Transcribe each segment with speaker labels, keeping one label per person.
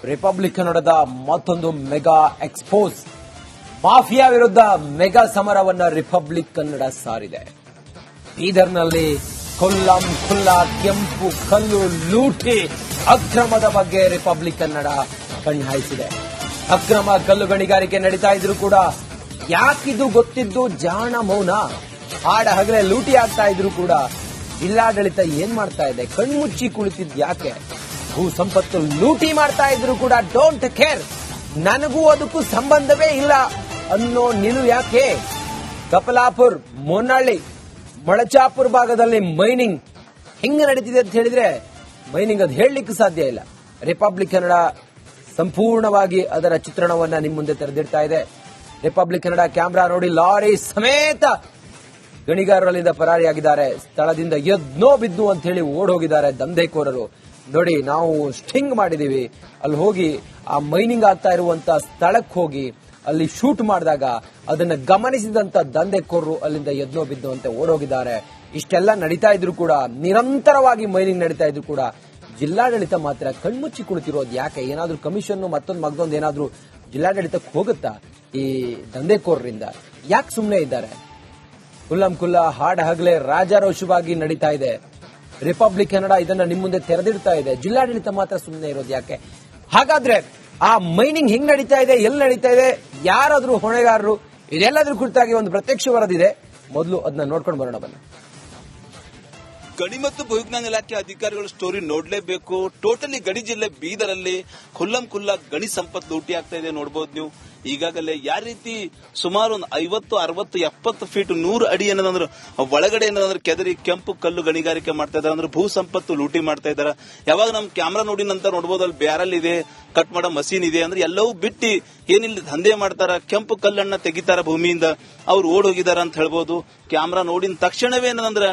Speaker 1: Republic ಕನ್ನಡದ ಮತ್ತೊಂದು mega expose. Mafia ವಿರುದ್ಧ ಮೆಗಾ ಸಮರವನ್ನ ರಿಪಬ್ಲಿಕ್ ಕನ್ನಡ ಸಾರಿದೆ. ಬೀದರ್ನಲ್ಲಿ ಕೊಲ್ಲಂ ಖುಲ್ಲಾ ಕೆಂಪು ಕಲ್ಲು ಲೂಟಿ ಅಕ್ರಮದ ಬಗ್ಗೆ ರಿಪಬ್ಲಿಕ್ ಕನ್ನಡ ಕಣ್ಣಾಯಿಸಿದೆ. ಅಕ್ರಮ ಕಲ್ಲು ಗಣಿಗಾರಿಕೆ ನಡೀತಾ ಇದ್ರು ಕೂಡ ಯಾಕಿದು ಗೊತ್ತಿದ್ದು ಜಾಣ ಮೌನ. ಹಾಡ ಹಗಲೇ ಲೂಟಿ ಆಗ್ತಾ ಇದ್ರು ಕೂಡ ಜಿಲ್ಲಾಡಳಿತ ಏನ್ ಮಾಡ್ತಾ ಇದೆ, ಕಣ್ಮುಚ್ಚಿ ಕುಳಿತಿದ್ ಯಾಕೆ? ಭೂ ಸಂಪತ್ತು ಲೂಟಿ ಮಾಡ್ತಾ ಇದ್ರು ಕೂಡ ಡೋಂಟ್ ಕೇರ್, ನನಗೂ ಅದಕ್ಕೂ ಸಂಬಂಧವೇ ಇಲ್ಲ ಅನ್ನೋ ನಿಲುವು ಯಾಕೆ? ಕಪಲಾಪುರ್, ಮೊನ್ನಳ್ಳಿ, ಮೊಳಚಾಪುರ ಭಾಗದಲ್ಲಿ ಮೈನಿಂಗ್ ಹೆಂಗ ನಡೀತಿದೆ ಅಂತ ಹೇಳಿದ್ರೆ ಮೈನಿಂಗ್ ಅದು ಹೇಳಲಿಕ್ಕೆ ಸಾಧ್ಯ ಇಲ್ಲ. ರಿಪಬ್ಲಿಕ್ ಕನ್ನಡ ಸಂಪೂರ್ಣವಾಗಿ ಅದರ ಚಿತ್ರಣವನ್ನ ನಿಮ್ಮ ಮುಂದೆ ತೆರೆದಿಡ್ತಾ ಇದೆ. ರಿಪಬ್ಲಿಕ್ ಕನ್ನಡ ಕ್ಯಾಮೆರಾ ನೋಡಿ, ಲಾರಿ ಸಮೇತ ಗಣಿಗಾರರಲ್ಲಿಂದ ಪರಾರಿಯಾಗಿದ್ದಾರೆ. ಸ್ಥಳದಿಂದ ಎದ್ನೋ ಬಿದ್ದು ಅಂತ ಹೇಳಿ ಓಡ್ ಹೋಗಿದ್ದಾರೆ ದಂಧೆಕೋರರು. ನೋಡಿ, ನಾವು ಸ್ಟಿಂಗ್ ಮಾಡಿದೀವಿ, ಅಲ್ಲಿ ಹೋಗಿ ಆ ಮೈನಿಂಗ್ ಆಗ್ತಾ ಇರುವಂತ ಸ್ಥಳಕ್ಕೆ ಹೋಗಿ ಅಲ್ಲಿ ಶೂಟ್ ಮಾಡಿದಾಗ ಅದನ್ನ ಗಮನಿಸಿದಂತ ದಂಧೆಕೋರರು ಅಲ್ಲಿಂದ ಎದ್ನೋ ಬಿದ್ದು ಅಂತ ಓಡೋಗಿದ್ದಾರೆ. ಇಷ್ಟೆಲ್ಲ ನಡೀತಾ ಇದ್ರು ಕೂಡ, ನಿರಂತರವಾಗಿ ಮೈನಿಂಗ್ ನಡೀತಾ ಇದ್ರು ಕೂಡ ಜಿಲ್ಲಾಡಳಿತ ಮಾತ್ರ ಕಣ್ಮುಚ್ಚಿ ಕುಳಿತಿರೋದು ಯಾಕೆ? ಏನಾದ್ರೂ ಕಮಿಷನ್ ಮತ್ತೊಂದು ಏನಾದ್ರೂ ಜಿಲ್ಲಾಡಳಿತಕ್ಕೆ ಹೋಗುತ್ತಾ ಈ ದಂಧೆಕೋರರಿಂದ? ಯಾಕೆ ಸುಮ್ಮನೆ ಇದ್ದಾರೆ? ಕುಲ್ಲಂ ಕುಲ್ಲ ಹಾಡ ಹಗಲೇ ರಾಜಾರೋಷವಾಗಿ ನಡೀತಾ ಇದೆ. ರಿಪಬ್ಲಿಕ್ ಕನ್ನಡ ಇದನ್ನ ನಿಮ್ಮ ಮುಂದೆ ತೆರೆದಿಡ್ತಾ ಇದೆ. ಜಿಲ್ಲಾಡಳಿತ ಮಾತ್ರ ಸುಮ್ಮನೆ ಇರೋದು ಯಾಕೆ? ಹಾಗಾದ್ರೆ ಆ ಮೈನಿಂಗ್ ಹೆಂಗ್ ನಡೀತಾ ಇದೆ, ಎಲ್ಲಿ ನಡೀತಾ ಇದೆ, ಯಾರಾದ್ರೂ ಹೊಣೆಗಾರರು, ಇದೆಲ್ಲದ್ರ ಕುರಿತಾಗಿ ಒಂದು ಪ್ರತ್ಯಕ್ಷ ವರದಿದೆ. ಮೊದಲು ಅದನ್ನ ನೋಡ್ಕೊಂಡು ಬರೋಣ ಬನ್ನಿ.
Speaker 2: ಗಣಿ ಮತ್ತು ಭೂವಿಜ್ಞಾನ ಇಲಾಖೆ ಅಧಿಕಾರಿಗಳು ಸ್ಟೋರಿ ನೋಡ್ಲೇಬೇಕು. ಟೋಟಲಿ ಗಡಿ ಜಿಲ್ಲೆ ಬೀದರಲ್ಲಿ ಖುಲ್ಲಂ ಖುಲ್ಲಾ ಗಣಿ ಸಂಪತ್ತು ಲೂಟಿ ಆಗ್ತಾ ಇದೆ. ನೋಡಬಹುದು ನೀವು ಈಗಾಗಲೇ ಯಾವ ರೀತಿ ಸುಮಾರು 50, 60, 70 ಫೀಟ್ 100 ಅಡಿ ಏನದಂದ್ರೆ ಒಳಗಡೆ ಏನದಂದ್ರೆ ಕೆದರಿ ಕೆಂಪು ಕಲ್ಲು ಗಣಿಗಾರಿಕೆ ಮಾಡ್ತಾ ಇದಾರೆ. ಅಂದ್ರೆ ಭೂ ಸಂಪತ್ತು ಲೂಟಿ ಮಾಡ್ತಾ ಇದಾರೆ. ಯಾವಾಗ ನಮ್ ಕ್ಯಾಮ್ರಾ ನೋಡಿ ನಂತರ ನೋಡಬಹುದು, ಅಲ್ಲಿ ಬ್ಯಾರಲ್ ಇದೆ, ಕಟ್ ಮಾಡೋ ಮಷೀನ್ ಇದೆ. ಅಂದ್ರೆ ಎಲ್ಲವೂ ಬಿಟ್ಟು ಏನಿಲ್ಲ ದಂಧೆ ಮಾಡ್ತಾರ, ಕೆಂಪು ಕಲ್ಲನ್ನ ತೆಗಿತಾರ ಭೂಮಿಯಿಂದ, ಅವ್ರು ಓಡ್ ಹೋಗಿದಾರ ಅಂತ ಹೇಳ್ಬೋದು. ಕ್ಯಾಮ್ರಾ ನೋಡಿದ ತಕ್ಷಣವೇ ಏನಂದ್ರೆ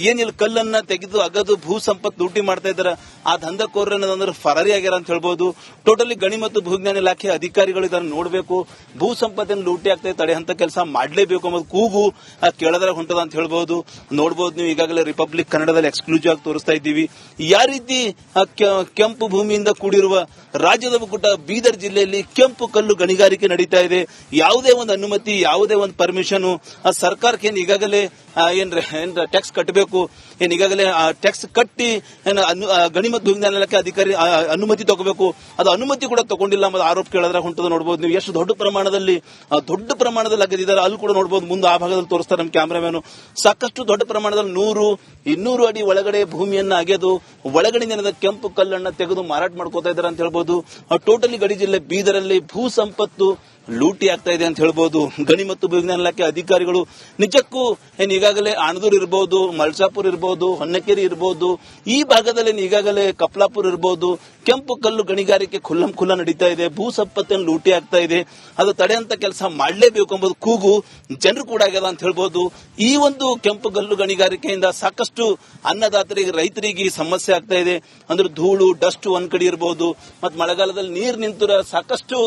Speaker 2: ಏನಿಲ್ಲ ಕಲ್ಲನ್ನ ತೆಗೆದು ಅಗದು ಭೂ ಸಂಪತ್ತು ಲೂಟಿ ಮಾಡ್ತಾ ಇದಾರೆ. ಆ ದಂಧೆಕೋರರು ಏನಂದ್ರೆ ಫರಾರಿ ಆಗ್ಯಾರ ಅಂತ ಹೇಳ್ಬೋದು. ಟೋಟಲಿ ಗಣಿ ಮತ್ತು ಭೂವಿಜ್ಞಾನ ಇಲಾಖೆ ಅಧಿಕಾರಿಗಳು ಇದನ್ನು ನೋಡಬೇಕು. ಭೂ ಸಂಪತ್ತಿನ ಲೂಟಿ ಆಗ್ತದೆ, ತಡೆ ಅಂತ ಕೆಲಸ ಮಾಡಲೇಬೇಕು ಅನ್ನೋದು ಕೂಗು ಕೇಳದ್ರ ಹೊಂಟದ ಅಂತ ಹೇಳ್ಬಹುದು. ನೋಡಬಹುದು ನೀವು ಈಗಾಗಲೇ ರಿಪಬ್ಲಿಕ್ ಕನ್ನಡದಲ್ಲಿ ಎಕ್ಸ್ಕ್ಲೂಸಿವ್ ಆಗಿ ತೋರಿಸ್ತಾ ಇದ್ದೀವಿ. ಯಾವ ರೀತಿ ಕೆಂಪು ಭೂಮಿಯಿಂದ ಕೂಡಿರುವ ರಾಜ್ಯದ ಮುಕುಟ ಬೀದರ್ ಜಿಲ್ಲೆಯಲ್ಲಿ ಕೆಂಪು ಕಲ್ಲು ಗಣಿಗಾರಿಕೆ ನಡೀತಾ ಇದೆ. ಯಾವುದೇ ಒಂದು ಅನುಮತಿ, ಯಾವುದೇ ಒಂದು ಪರ್ಮಿಷನ್ ಸರ್ಕಾರಕ್ಕೆ ಏನ್ ಈಗಾಗಲೇ ಏನ್ ಟ್ಯಾಕ್ಸ್ ಕಟ್ಟಬೇಕು, ಏನ್ ಈಗಾಗಲೇ ಟ್ಯಾಕ್ಸ್ ಕಟ್ಟಿ ಗಣಿ ಮತ್ತು ಭೂವಿಜ್ಞಾನ ಇಲಾಖೆ ಅಧಿಕಾರಿ ಅನುಮತಿ ತಗೋಬೇಕು, ಅದು ಅನುಮತಿ ಕೂಡ ತಗೊಂಡಿಲ್ಲ ಅನ್ನೋದು ಆರೋಪ ಕೇಳಿದ್ರೆ ಹೊಂಟದ. ನೋಡಬಹುದು ನೀವು ಎಷ್ಟು ದೊಡ್ಡ ಪ್ರಮಾಣದಲ್ಲಿ ಅಗದಿದ್ದಾರೆ. ಅಲ್ಲಿ ಕೂಡ ನೋಡಬಹುದು, ಮುಂದೆ ಆ ಭಾಗದಲ್ಲಿ ತೋರಿಸ್ತಾರೆ ನಮ್ಮ ಕ್ಯಾಮರಾಮ್ಯಾನ್. ಸಾಕಷ್ಟು ದೊಡ್ಡ ಪ್ರಮಾಣದಲ್ಲಿ 100, 200 ಅಡಿ ಒಳಗಡೆ ಭೂಮಿಯನ್ನ ಅಗೆದು ಒಳಗಡೆ ಕೆಂಪು ಕಲ್ಲನ್ನ ತೆಗೆದು ಮಾರಾಟ ಮಾಡ್ಕೋತಾ ಇದ್ದಾರೆ ಅಂತ ಹೇಳ್ಬಹುದು. ಟೋಟಲಿ ಗಡಿ ಜಿಲ್ಲೆ ಬೀದರಲ್ಲಿ ಭೂ ಸಂಪತ್ತು ಲೂಟಿ ಆಗ್ತಾ ಇದೆ ಅಂತ ಹೇಳ್ಬಹುದು. ಗಣಿ ಮತ್ತು ಭೂವಿಜ್ಞಾನ ಇಲಾಖೆ ಅಧಿಕಾರಿಗಳು ನಿಜಕ್ಕೂ ಈಗಾಗಲೇ ಆಣದೂರ್ ಇರಬಹುದು, ಮಲ್ಸಾಪುರ್ ಇರಬಹುದು, ಹೊನ್ನಕೆರೆ ಇರಬಹುದು, ಈ ಭಾಗದಲ್ಲಿ ಈಗಾಗಲೇ ಕಪ್ಲಾಪುರ್ ಇರಬಹುದು, ಕೆಂಪು ಕಲ್ಲು ಗಣಿಗಾರಿಕೆ ಖುಲ್ಲಂ ಖುಲ್ಲಾ ನಡೀತಾ ಇದೆ. ಭೂ ಸಂಪತ್ತನ್ನು ಲೂಟಿ ಆಗ್ತಾ ಇದೆ. ಅದು ತಡೆಯಂತ ಕೆಲಸ ಮಾಡಲೇಬೇಕು ಎಂಬುದು ಕೂಗು ಜನರು ಕೂಡ ಆಗ್ಯದ ಅಂತ ಹೇಳ್ಬಹುದು. ಈ ಒಂದು ಕೆಂಪು ಕಲ್ಲು ಗಣಿಗಾರಿಕೆಯಿಂದ ಸಾಕಷ್ಟು ಅನ್ನದಾತರಿಗೆ, ರೈತರಿಗೆ ಸಮಸ್ಯೆ ಆಗ್ತಾ ಇದೆ. ಅಂದ್ರೆ ಧೂಳು, ಡಸ್ಟ್ ಒಂದ್ ಕಡೆ ಇರಬಹುದು, ಮತ್ತು ಮಳೆಗಾಲದಲ್ಲಿ ನೀರು ನಿಂತರ ಸಾಕಷ್ಟು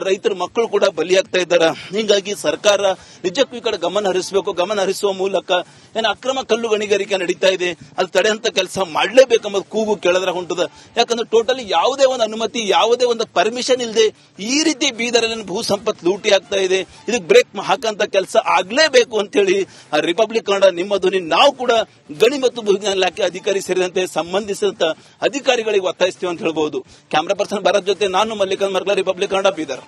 Speaker 2: ರೈತರ ಮಕ್ಕಳು ಕೂಡ ಬಲಿಯಾಗ್ತಾ ಇದ್ದಾರೆ. ಹೀಗಾಗಿ ಸರ್ಕಾರ ನಿಜಕ್ಕೂ ಈ ಕಡೆ ಗಮನ ಹರಿಸಬೇಕು. ಗಮನ ಹರಿಸುವ ಮೂಲಕ ಏನು ಅಕ್ರಮ ಕಲ್ಲು ಗಣಿಗಾರಿಕೆ ನಡೀತಾ ಇದೆ, ಅದು ತಡೆಯಂತ ಕೆಲಸ ಮಾಡಲೇಬೇಕೆಂಬುದು ಕೂಗು ಕೇಳಿದ್ರೆ ಹೊಂಟದ. ಯಾಕಂದ್ರೆ ಟೋಟಲಿ ಯಾವುದೇ ಒಂದು ಅನುಮತಿ, ಯಾವುದೇ ಒಂದು ಪರ್ಮಿಷನ್ ಇಲ್ಲದೆ ಈ ರೀತಿ ಬೀದರಲ್ಲಿ ಭೂ ಸಂಪತ್ತು ಲೂಟಿ ಆಗ್ತಾ ಇದೆ. ಇದಕ್ಕೆ ಬ್ರೇಕ್ ಹಾಕಂತ ಕೆಲಸ ಆಗ್ಲೇಬೇಕು ಅಂತ ಹೇಳಿ ರಿಪಬ್ಲಿಕ್ ಕನ್ನಡ ನಿಮ್ಮ ಧ್ವನಿ ನಾವು ಕೂಡ ಗಣಿ ಮತ್ತು ಭೂವಿಜ್ಞಾನ ಇಲಾಖೆ ಅಧಿಕಾರಿ ಸೇರಿದಂತೆ ಸಂಬಂಧಿಸಿದಂತ ಅಧಿಕಾರಿಗಳಿಗೆ ಒತ್ತಾಯಿಸ್ತೀವಿ ಅಂತ ಹೇಳ್ಬಹುದು. ಕ್ಯಾಮರಾ ಪರ್ಸನ್ ಭರತ್ ಜೊತೆ ನಾನು ಮಲ್ಲಿಕಾರ್ಜುನ್ ಮರ್ಗಲ, ರಿಪಬ್ಲಿಕ್ ಕನ್ನಡ, ಬೀದರ್.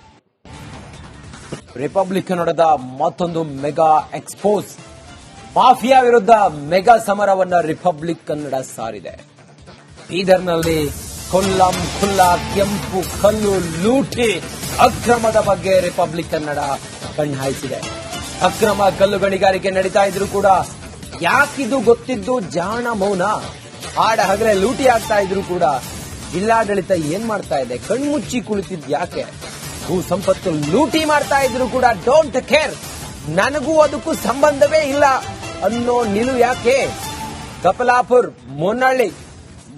Speaker 1: ರಿಪಬ್ಲಿಕ್ ಕನ್ನಡದ ಮತ್ತೊಂದು ಮೆಗಾ ಎಕ್ಸ್ಪೋಸ್. ಮಾಫಿಯಾ ವಿರುದ್ಧ ಮೆಗಾ ಸಮರವನ್ನ ರಿಪಬ್ಲಿಕ್ ಕನ್ನಡ ಸಾರಿದೆ. ಬೀದರ್ನಲ್ಲಿ ಕೊಲ್ಲಂ ಖುಲ್ಲಾ ಕೆಂಪು ಕಲ್ಲು ಲೂಟಿ ಅಕ್ರಮದ ಬಗ್ಗೆ ರಿಪಬ್ಲಿಕ್ ಕನ್ನಡ ಕಣ್ಣಾಯಿಸಿದೆ. ಅಕ್ರಮ ಕಲ್ಲು ಗಣಿಗಾರಿಕೆ ನಡೀತಾ ಇದ್ರು ಕೂಡ ಯಾಕಿದು ಗೊತ್ತಿದ್ದು ಜಾಣ ಮೌನ. ಹಾಡ ಹಗಲೇ ಲೂಟಿ ಆಗ್ತಾ ಇದ್ರು ಕೂಡ ಜಿಲ್ಲಾಡಳಿತ ಏನ್ ಮಾಡ್ತಾ ಇದೆ, ಕಣ್ಮುಚ್ಚಿ ಕುಳಿತಿದ್ ಯಾಕೆ? ಭೂ ಸಂಪತ್ತು ಲೂಟಿ ಮಾಡ್ತಾ ಇದ್ರು ಕೂಡ ಡೋಂಟ್ ಕೇರ್, ನನಗೂ ಅದಕ್ಕೂ ಸಂಬಂಧವೇ ಇಲ್ಲ ಅನ್ನೋ ನಿಲುವು ಯಾಕೆ? ಕಪಲಾಪುರ್, ಮೊನ್ನಳ್ಳಿ,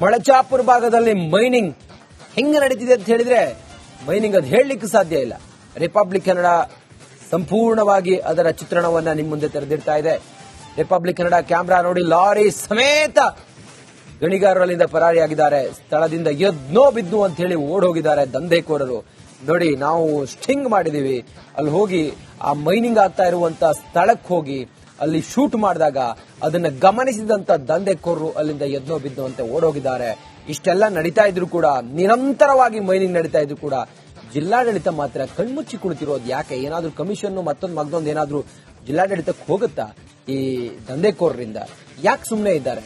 Speaker 1: ಮೊಳಚಾಪುರ ಭಾಗದಲ್ಲಿ ಮೈನಿಂಗ್ ಹೆಂಗ ನಡೀತಿದೆ ಅಂತ ಹೇಳಿದ್ರೆ ಮೈನಿಂಗ್ ಅದು ಹೇಳಲಿಕ್ಕೆ ಸಾಧ್ಯ ಇಲ್ಲ. ರಿಪಬ್ಲಿಕ್ ಕನ್ನಡ ಸಂಪೂರ್ಣವಾಗಿ ಅದರ ಚಿತ್ರಣವನ್ನ ನಿಮ್ಮ ಮುಂದೆ ತೆರೆದಿಡ್ತಾ ಇದೆ. ರಿಪಬ್ಲಿಕ್ ಕನ್ನಡ ಕ್ಯಾಮೆರಾ ನೋಡಿ, ಲಾರಿ ಸಮೇತ ಗಣಿಗಾರರು ಅಲ್ಲಿಂದ ಪರಾರಿಯಾಗಿದ್ದಾರೆ. ಸ್ಥಳದಿಂದ ಎದ್ನೋ ಬಿದ್ದು ಅಂತ ಹೇಳಿ ಓಡೋಗಿದ್ದಾರೆ ದಂಧೆಕೋರರು. ನೋಡಿ, ನಾವು ಸ್ಟಿಂಗ್ ಮಾಡಿದೀವಿ, ಅಲ್ಲಿ ಹೋಗಿ ಆ ಮೈನಿಂಗ್ ಆಗ್ತಾ ಇರುವಂತ ಸ್ಥಳಕ್ಕೆ ಹೋಗಿ ಅಲ್ಲಿ ಶೂಟ್ ಮಾಡಿದಾಗ ಅದನ್ನ ಗಮನಿಸಿದಂತ ದಂಧೆಕೋರರು ಅಲ್ಲಿಂದ ಎದ್ನೋ ಬಿದ್ದು ಅಂತ ಓಡೋಗಿದ್ದಾರೆ. ಇಷ್ಟೆಲ್ಲ ನಡೀತಾ ಇದ್ರು ಕೂಡ, ನಿರಂತರವಾಗಿ ಮೈನಿಂಗ್ ನಡೀತಾ ಇದ್ರು ಕೂಡ ಜಿಲ್ಲಾಡಳಿತ ಮಾತ್ರ ಕಣ್ಮುಚ್ಚಿ ಕುಳಿತಿರೋದು ಯಾಕೆ? ಏನಾದ್ರೂ ಕಮಿಷನ್ ಮತ್ತೊಂದು ಏನಾದ್ರೂ ಜಿಲ್ಲಾಡಳಿತಕ್ಕೆ ಹೋಗುತ್ತಾ ಈ ದಂಧೆಕೋರರಿಂದ? ಯಾಕೆ ಸುಮ್ಮನೆ ಇದ್ದಾರೆ?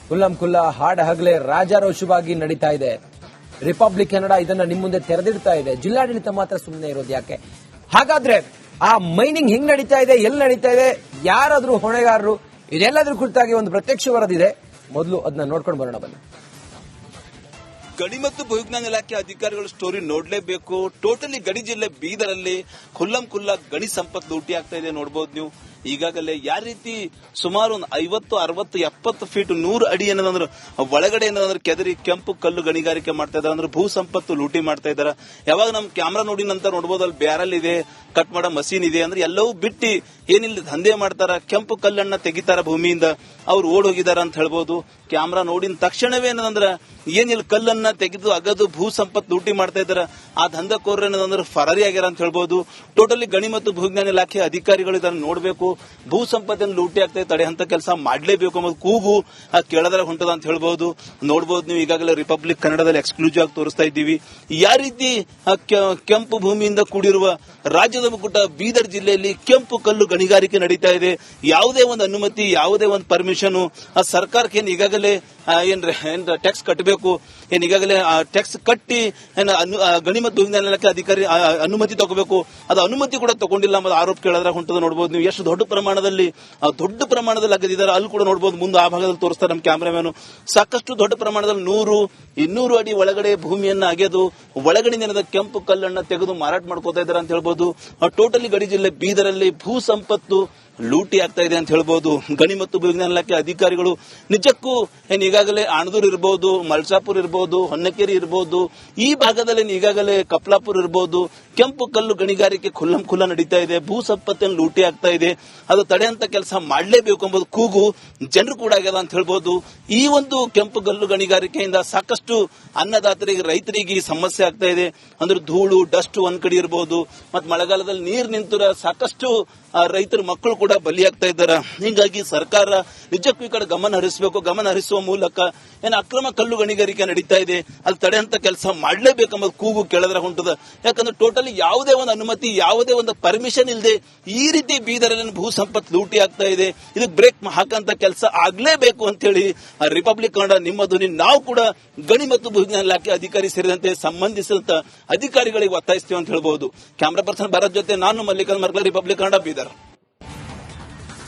Speaker 1: ಕುಲ್ಲಂ ಕುಲ್ಲ ಹಾಡ ಹಗಲೇ ರಾಜಾರೋಷವಾಗಿ ನಡೀತಾ ಇದೆ. ರಿಪಬ್ಲಿಕ್ ಕನ್ನಡ ಇದನ್ನ ನಿಮ್ಮ ಮುಂದೆ ತೆರೆದಿಡ್ತಾ ಇದೆ. ಜಿಲ್ಲಾಡಳಿತ ಮಾತ್ರ ಸುಮ್ಮನೆ ಇರೋದು ಯಾಕೆ? ಹಾಗಾದ್ರೆ ಆ ಮೈನಿಂಗ್ ಹೆಂಗ್ ನಡೀತಾ ಇದೆ, ಎಲ್ಲಿ ನಡೀತಾ ಇದೆ, ಯಾರಾದ್ರೂ ಹೊಣೆಗಾರರು, ಇದೆಲ್ಲದ್ರ ಕುರಿತಾಗಿ ಒಂದು ಪ್ರತ್ಯಕ್ಷ ವರದಿದೆ. ಮೊದಲು ಅದನ್ನ ನೋಡ್ಕೊಂಡು ಬರೋಣ ಬನ್ನಿ.
Speaker 2: ಗಣಿ ಮತ್ತು ಭೂವಿಜ್ಞಾನ ಇಲಾಖೆ ಅಧಿಕಾರಿಗಳು ಸ್ಟೋರಿ ನೋಡ್ಲೇಬೇಕು. ಟೋಟಲಿ ಗಡಿ ಜಿಲ್ಲೆ ಬೀದರಲ್ಲಿ ಖುಲ್ಲಂ ಖುಲ್ಲಾ ಗಣಿ ಸಂಪತ್ತು ಲೂಟಿ ಆಗ್ತಾ ಇದೆ ನೋಡಬಹುದು ನೀವು. ಈಗಾಗಲೇ ಯಾವ ರೀತಿ ಸುಮಾರು 50, 60, 70 ಫೀಟ್ 100 ಅಡಿ ಏನದಂದ್ರೆ ಒಳಗಡೆ ಏನದಂದ್ರೆ ಕೆದರಿ ಕೆಂಪು ಕಲ್ಲು ಗಣಿಗಾರಿಕೆ ಮಾಡ್ತಾ ಇದಾರೆ. ಅಂದ್ರೆ ಭೂ ಸಂಪತ್ತು ಲೂಟಿ ಮಾಡ್ತಾ ಇದಾರೆ. ಯಾವಾಗ ನಮ್ ಕ್ಯಾಮ್ರಾ ನೋಡಿ ನಂತರ ನೋಡಬಹುದು, ಅಲ್ಲಿ ಬ್ಯಾರಲ್ ಇದೆ, ಕಟ್ ಮಾಡೋ ಮಷೀನ್ ಇದೆ, ಅಂದ್ರೆ ಎಲ್ಲವೂ ಬಿಟ್ಟು ಏನಿಲ್ಲ ದಂಧೆ ಮಾಡ್ತಾರ, ಕೆಂಪು ಕಲ್ಲನ್ನ ತೆಗಿತಾರ ಭೂಮಿಯಿಂದ, ಅವ್ರು ಓಡ್ ಹೋಗಿದಾರ ಅಂತ ಹೇಳ್ಬೋದು. ಕ್ಯಾಮ್ರಾ ನೋಡಿದ ತಕ್ಷಣವೇ ಏನದಂದ್ರೆ ಏನಿಲ್ಲ ಕಲ್ಲನ್ನ ತೆಗೆದು ಅಗದು ಭೂ ಸಂಪತ್ತು ಲೂಟಿ ಮಾಡ್ತಾ ಇದಾರೆ. ಆ ದಂಧೆಕೋರರು ಏನದಂದ್ರೆ ಫರಾರಿ ಆಗ್ಯಾರ ಅಂತ ಹೇಳ್ಬೋದು. ಟೋಟಲಿ ಗಣಿ ಮತ್ತು ಭೂವಿಜ್ಞಾನ ಇಲಾಖೆ ಅಧಿಕಾರಿಗಳು ಇದನ್ನು ನೋಡಬೇಕು. ಭೂ ಸಂಪತ್ತಿನ ಲೂಟಿ ಆಗ್ತಾ ತಡೆ ಅಂತ ಕೆಲಸ ಮಾಡಲೇಬೇಕು ಅನ್ನೋದು ಕೂಗು ಕೇಳದ್ರ ಹೊಂಟದ ಅಂತ ಹೇಳ್ಬಹುದು. ನೋಡಬಹುದು ನೀವು, ಈಗಾಗಲೇ ರಿಪಬ್ಲಿಕ್ ಕನ್ನಡದಲ್ಲಿ ಎಕ್ಸ್ಕ್ಲೂಸಿವ್ ಆಗಿ ತೋರಿಸ್ತಾ ಇದ್ದೀವಿ. ಯಾವ ರೀತಿ ಕೆಂಪು ಭೂಮಿಯಿಂದ ಕೂಡಿರುವ ರಾಜ್ಯದ ಮುಕ್ಕುಟ ಬೀದರ್ ಜಿಲ್ಲೆಯಲ್ಲಿ ಕೆಂಪು ಕಲ್ಲು ಗಣಿಗಾರಿಕೆ ನಡೀತಾ ಇದೆ. ಯಾವುದೇ ಒಂದು ಅನುಮತಿ, ಯಾವುದೇ ಒಂದು ಪರ್ಮಿಷನ್ ಆ ಸರ್ಕಾರಕ್ಕೆ ಏನ್ ಈಗಾಗಲೇ ಏನ್ ಟ್ಯಾಕ್ಸ್ ಕಟ್ಟಬೇಕು, ಏನ್ ಈಗಾಗಲೇ ಟ್ಯಾಕ್ಸ್ ಕಟ್ಟಿ ಗಣಿ ಮತ್ತು ಭೂವಿಜ್ಞಾನ ಇಲಾಖೆ ಅಧಿಕಾರಿ ಅನುಮತಿ ತಗೋಬೇಕು, ಅದು ಅನುಮತಿ ಕೂಡ ತಗೊಂಡಿಲ್ಲ ಅನ್ನೋದು ಆರೋಪ ಕೇಳಿದ್ರೆ ಹೊಂಟದ ನೋಡಬಹುದು ನೀವು. ಎಷ್ಟು ದೊಡ್ಡ ಪ್ರಮಾಣದಲ್ಲಿ ಅಗದಿದ್ದಾರೆ ಅಲ್ಲಿ ಕೂಡ ನೋಡಬಹುದು. ಮುಂದೆ ಆ ಭಾಗದಲ್ಲಿ ತೋರಿಸ್ತಾರೆ ನಮ್ಮ ಕ್ಯಾಮ್ರಾಮ್ಯಾನು. ಸಾಕಷ್ಟು ದೊಡ್ಡ ಪ್ರಮಾಣದಲ್ಲಿ 100-200 ಅಡಿ ಒಳಗಡೆ ಭೂಮಿಯನ್ನ ಅಗೆದು ಒಳಗಡೆ ನೆನೆದ ಕೆಂಪು ಕಲ್ಲನ್ನ ತೆಗೆದು ಮಾರಾಟ ಮಾಡ್ಕೋತಾ ಇದ್ದಾರೆ ಅಂತ ಹೇಳ್ಬೋದು. ಟೋಟಲಿ ಗಡಿ ಜಿಲ್ಲೆ ಬೀದರಲ್ಲಿ ಭೂ ಸಂಪತ್ತು ಲೂಟಿ ಆಗ್ತಾ ಇದೆ ಅಂತ ಹೇಳ್ಬೋದು. ಗಣಿ ಮತ್ತು ಭೂವಿಜ್ಞಾನ ಇಲಾಖೆ ಅಧಿಕಾರಿಗಳು ನಿಜಕ್ಕೂ ಏನ್ ಈಗಾಗಲೇ ಆಣದೂರ್ ಇರಬಹುದು, ಮಲ್ಸಾಪುರ್ ಇರಬಹುದು, ಹೊನ್ನಕೆರೆ ಇರಬಹುದು, ಈ ಭಾಗದಲ್ಲಿ ಈಗಾಗಲೇ ಕಪ್ಲಾಪುರ್ ಇರಬಹುದು, ಕೆಂಪು ಕಲ್ಲು ಗಣಿಗಾರಿಕೆ ಖುಲ್ಲಂ ಖುಲ್ಲ ನಡೀತಾ ಇದೆ. ಭೂ ಸಂಪತ್ತನ್ನು ಲೂಟಿ ಆಗ್ತಾ ಇದೆ. ಅದು ತಡೆಯಂತ ಕೆಲಸ ಮಾಡಲೇಬೇಕು ಎಂಬುದು ಕೂಗು ಜನರು ಕೂಡ ಆಗ್ಯದ ಅಂತ ಹೇಳ್ಬೋದು. ಈ ಒಂದು ಕೆಂಪು ಕಲ್ಲು ಗಣಿಗಾರಿಕೆಯಿಂದ ಸಾಕಷ್ಟು ಅನ್ನದಾತರಿಗೆ, ರೈತರಿಗೆ ಸಮಸ್ಯೆ ಆಗ್ತಾ ಇದೆ. ಅಂದ್ರೆ ಧೂಳು, ಡಸ್ಟ್ ಒಂದ್ ಕಡೆ ಇರಬಹುದು, ಮತ್ತೆ ಮಳೆಗಾಲದಲ್ಲಿ ನೀರು ನಿಂತರ ಸಾಕಷ್ಟು ರೈತರ ಮಕ್ಕಳು ಕೂಡ ಬಲಿಯಾಗ್ತಾ ಇದ್ದಾರೆ. ಹೀಗಾಗಿ ಸರ್ಕಾರ ನಿಜಕ್ಕೂ ಈ ಕಡೆ ಗಮನ ಹರಿಸಬೇಕು. ಗಮನ ಹರಿಸುವ ಮೂಲಕ ಏನು ಅಕ್ರಮ ಕಲ್ಲು ಗಣಿಗಾರಿಕೆ ನಡೀತಾ ಇದೆ ಅಲ್ಲಿ ತಡೆಯಂತ ಕೆಲಸ ಮಾಡಲೇಬೇಕೆಂಬ ಕೂಗು ಕೇಳಿದ್ರೆ ಹೊಂಟದ. ಯಾಕಂದ್ರೆ ಟೋಟಲಿ ಯಾವುದೇ ಒಂದು ಅನುಮತಿ, ಯಾವುದೇ ಒಂದು ಪರ್ಮಿಷನ್ ಇಲ್ಲದೆ ಈ ರೀತಿ ಬೀದರಲ್ಲಿ ಭೂ ಸಂಪತ್ತು ಲೂಟಿ ಆಗ್ತಾ ಇದೆ. ಇದಕ್ಕೆ ಬ್ರೇಕ್ ಹಾಕಂತ ಕೆಲಸ ಆಗ್ಲೇಬೇಕು ಅಂತ ಹೇಳಿ ರಿಪಬ್ಲಿಕ್ ಕನ್ನಡ ನಿಮ್ಮ ಧ್ವನಿ ನಾವು ಕೂಡ ಗಣಿ ಮತ್ತು ಭೂವಿಜ್ಞಾನ ಇಲಾಖೆ ಅಧಿಕಾರಿ ಸೇರಿದಂತೆ ಸಂಬಂಧಿಸಿದಂತ ಅಧಿಕಾರಿಗಳಿಗೆ ಒತ್ತಾಯಿಸ್ತೀವಿ ಅಂತ ಹೇಳಬಹುದು. ಕ್ಯಾಮರಾ ಪರ್ಸನ್ ಭರತ್ ಜೊತೆ ನಾನು ಮಲ್ಲಿಕಾರ್ಜುನ್ ಮರ್ಗಲ, ರಿಪಬ್ಲಿಕ್ ಕನ್ನಡ, ಬೀದರ್.